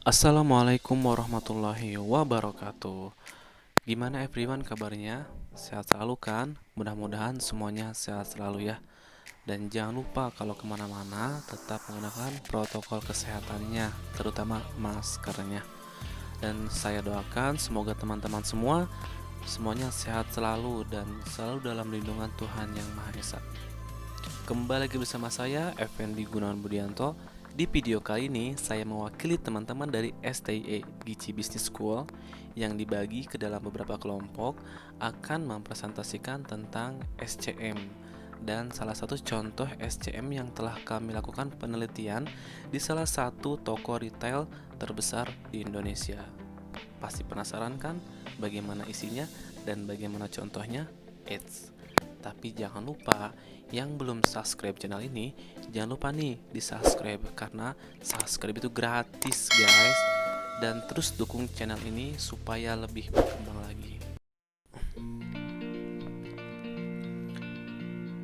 Assalamualaikum warahmatullahi wabarakatuh. Gimana everyone kabarnya? Sehat selalu kan? Mudah-mudahan semuanya sehat selalu ya. Dan jangan lupa kalau kemana-mana tetap menggunakan protokol kesehatannya, terutama maskernya. Dan saya doakan semoga teman-teman semuanya sehat selalu dan selalu dalam lindungan Tuhan Yang Maha Esa. Kembali lagi bersama saya, Effendi Gunawan Budianto. Di video kali ini, saya mewakili teman-teman dari STIE Gici Business School yang dibagi ke dalam beberapa kelompok akan mempresentasikan tentang SCM dan salah satu contoh SCM yang telah kami lakukan penelitian di salah satu toko retail terbesar di Indonesia. Pasti penasaran kan bagaimana isinya dan bagaimana contohnya? Tapi jangan lupa yang belum subscribe channel ini, jangan lupa nih di subscribe karena subscribe itu gratis guys. Dan terus dukung channel ini supaya lebih berkembang lagi.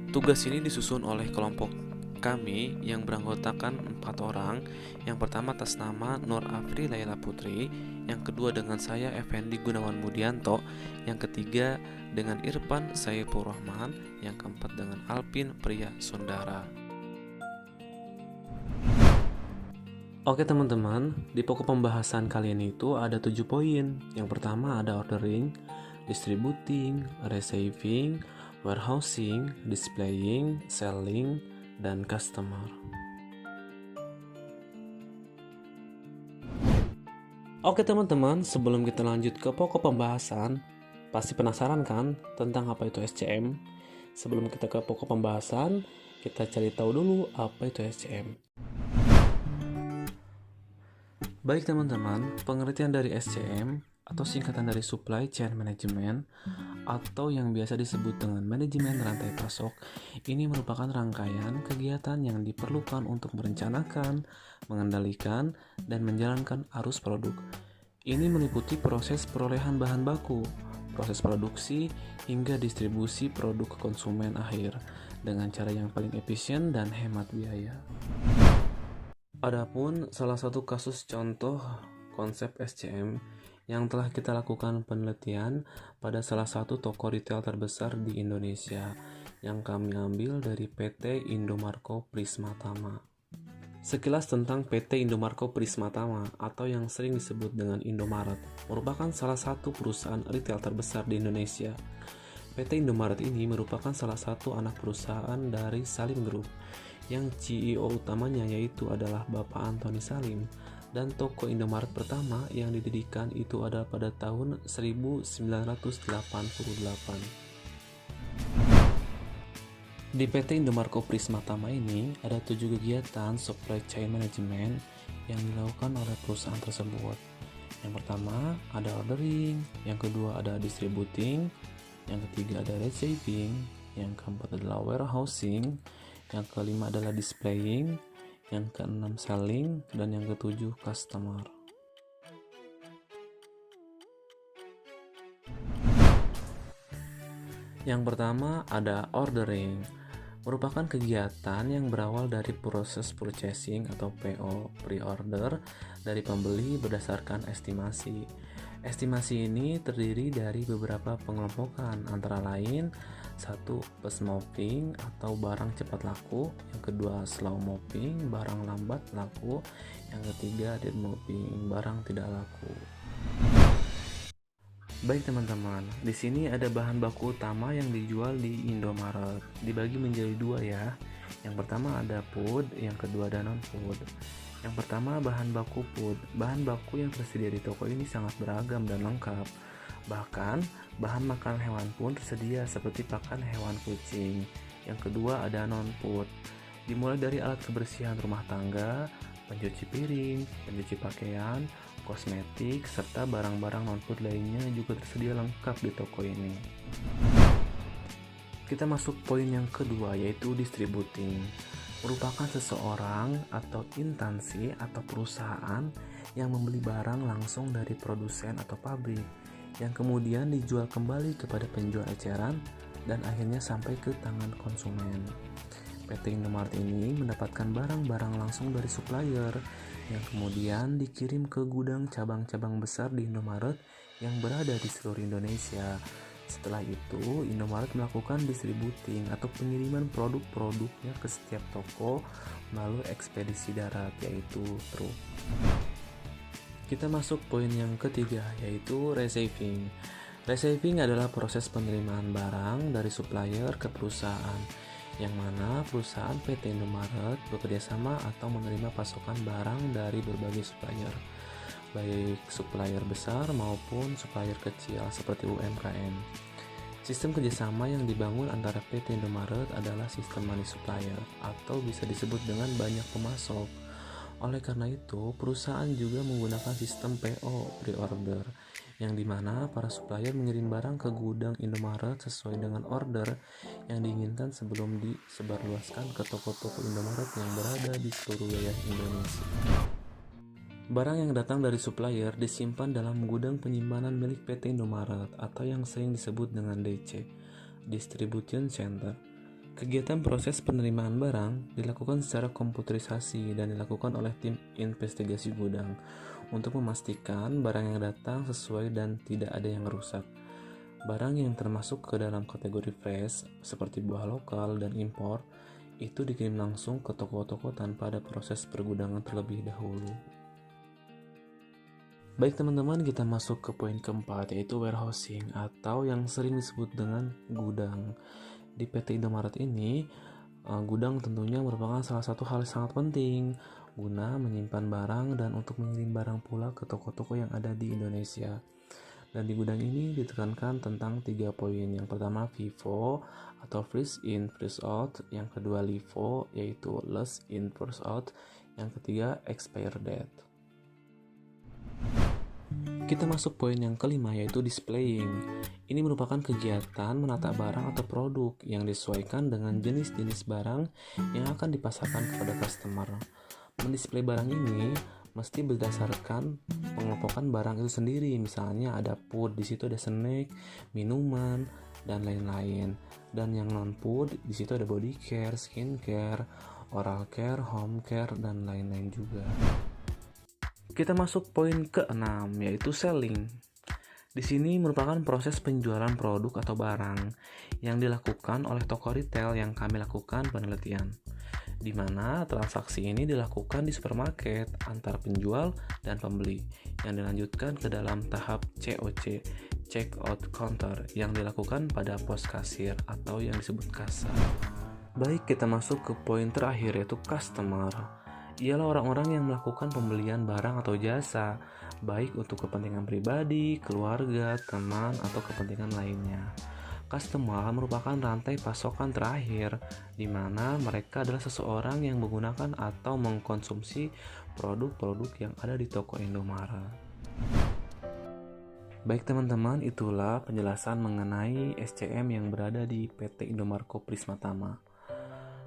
Tugas ini disusun oleh kelompok kami yang beranggotakan 4 orang. Yang pertama atas nama Nur Afri Laila Putri, yang kedua dengan saya Effendi Gunawan Budianto, yang ketiga dengan Irfan Saifur Rahman, yang keempat dengan Alpin Priya Sundara. Oke teman-teman, di pokok pembahasan kali ini itu ada 7 poin. Yang pertama ada ordering, distributing, receiving, warehousing, displaying, selling, dan customer. Oke teman-teman, sebelum kita lanjut ke pokok pembahasan, pasti penasaran kan tentang apa itu SCM? Sebelum kita ke pokok pembahasan, kita cari tahu dulu apa itu SCM. Baik teman-teman, pengertian dari SCM atau singkatan dari Supply Chain Management atau yang biasa disebut dengan manajemen rantai pasok, ini merupakan rangkaian kegiatan yang diperlukan untuk merencanakan, mengendalikan, dan menjalankan arus produk. Ini meliputi proses perolehan bahan baku, proses produksi, hingga distribusi produk ke konsumen akhir dengan cara yang paling efisien dan hemat biaya. Adapun salah satu kasus contoh konsep SCM yang telah kita lakukan penelitian pada salah satu toko retail terbesar di Indonesia yang kami ambil dari PT Indomarko Prismatama. Sekilas tentang PT Indomarko Prismatama atau yang sering disebut dengan Indomaret, merupakan salah satu perusahaan retail terbesar di Indonesia. PT Indomaret ini merupakan salah satu anak perusahaan dari Salim Group yang CEO utamanya yaitu adalah Bapak Antoni Salim, dan toko Indomaret pertama yang didirikan itu adalah pada tahun 1988. Di PT Indomarko Prismatama ini ada 7 kegiatan supply chain management yang dilakukan oleh perusahaan tersebut. Yang pertama ada ordering, yang kedua ada distributing, yang ketiga ada receiving, yang keempat adalah warehousing, yang kelima adalah displaying, yang keenam selling, dan yang ketujuh customer. Yang pertama ada ordering, merupakan kegiatan yang berawal dari proses purchasing atau PO pre-order dari pembeli berdasarkan estimasi. Estimasi ini terdiri dari beberapa pengelompokan, antara lain 1. Fast moving atau barang cepat laku, yang kedua slow moving, barang lambat laku, yang ketiga dead moving, barang tidak laku. Baik teman-teman, di sini ada bahan baku utama yang dijual di Indomaret, dibagi menjadi 2 ya. Yang pertama ada food, yang kedua ada non-food. Yang pertama bahan baku food. Bahan baku yang tersedia di toko ini sangat beragam dan lengkap. Bahkan bahan makanan hewan pun tersedia seperti pakan hewan kucing. Yang kedua ada non-food. Dimulai dari alat kebersihan rumah tangga, pencuci piring, pencuci pakaian, kosmetik, serta barang-barang non-food lainnya juga tersedia lengkap di toko ini. Kita masuk poin yang kedua yaitu distributing. Merupakan seseorang atau instansi atau perusahaan yang membeli barang langsung dari produsen atau pabrik yang kemudian dijual kembali kepada penjual eceran dan akhirnya sampai ke tangan konsumen. PT Indomaret ini mendapatkan barang-barang langsung dari supplier yang kemudian dikirim ke gudang cabang-cabang besar di Indomaret yang berada di seluruh Indonesia. Setelah itu, Indomaret melakukan distributing atau pengiriman produk-produknya ke setiap toko melalui ekspedisi darat, yaitu truk. Kita masuk poin yang ketiga, yaitu receiving. Receiving adalah proses penerimaan barang dari supplier ke perusahaan, yang mana perusahaan PT Indomaret bekerjasama atau menerima pasokan barang dari berbagai supplier, baik supplier besar maupun supplier kecil seperti UMKM. Sistem kerjasama yang dibangun antara PT Indomaret adalah sistem money supplier atau bisa disebut dengan banyak pemasok. Oleh karena itu, perusahaan juga menggunakan sistem PO, pre-order, yang dimana para supplier mengirim barang ke gudang Indomaret sesuai dengan order yang diinginkan sebelum disebarluaskan ke toko-toko Indomaret yang berada di seluruh wilayah Indonesia. Barang yang datang dari supplier disimpan dalam gudang penyimpanan milik PT Indomaret atau yang sering disebut dengan DC, Distribution Center. Kegiatan proses penerimaan barang dilakukan secara komputerisasi dan dilakukan oleh tim investigasi gudang untuk memastikan barang yang datang sesuai dan tidak ada yang rusak. Barang yang termasuk ke dalam kategori fresh seperti buah lokal dan impor itu dikirim langsung ke toko-toko tanpa ada proses pergudangan terlebih dahulu. Baik teman-teman, kita masuk ke poin keempat, yaitu warehousing atau yang sering disebut dengan gudang. Di PT Indomaret ini, gudang tentunya merupakan salah satu hal yang sangat penting guna menyimpan barang dan untuk mengirim barang pula ke toko-toko yang ada di Indonesia. Dan di gudang ini ditekankan tentang 3 poin. Yang pertama FIFO atau freeze in freeze out, yang kedua LIFO yaitu last in first out, yang ketiga expire date. Kita masuk poin yang kelima, yaitu displaying. Ini merupakan kegiatan menata barang atau produk yang disesuaikan dengan jenis-jenis barang yang akan dipasarkan kepada customer. Mendisplay barang ini mesti berdasarkan pengelompokan barang itu sendiri. Misalnya ada food, di situ ada snack, minuman, dan lain-lain. Dan yang non-food, di situ ada body care, skin care, oral care, home care, dan lain-lain juga. Kita masuk poin ke-6, yaitu selling. Di sini merupakan proses penjualan produk atau barang yang dilakukan oleh toko retail yang kami lakukan penelitian, di mana transaksi ini dilakukan di supermarket antara penjual dan pembeli, yang dilanjutkan ke dalam tahap COC, check out counter, yang dilakukan pada pos kasir atau yang disebut kasa. Baik, kita masuk ke poin terakhir, yaitu customer. Ialah orang-orang yang melakukan pembelian barang atau jasa, baik untuk kepentingan pribadi, keluarga, teman, atau kepentingan lainnya. Customer merupakan rantai pasokan terakhir, di mana mereka adalah seseorang yang menggunakan atau mengkonsumsi produk-produk yang ada di toko Indomaret. Baik teman-teman, itulah penjelasan mengenai SCM yang berada di PT Indomaret Prisma Tama.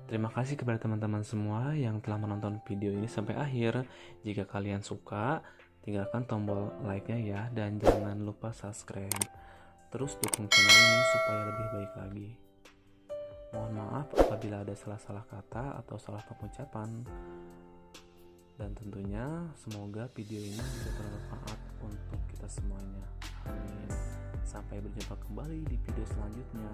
Terima kasih kepada teman-teman semua yang telah menonton video ini sampai akhir. Jika kalian suka, tinggalkan tombol like-nya ya, dan jangan lupa subscribe. Terus dukung channel ini supaya lebih baik lagi. Mohon maaf apabila ada salah-salah kata atau salah pengucapan. Dan tentunya semoga video ini bisa bermanfaat untuk kita semuanya. Amin. Sampai berjumpa kembali di video selanjutnya.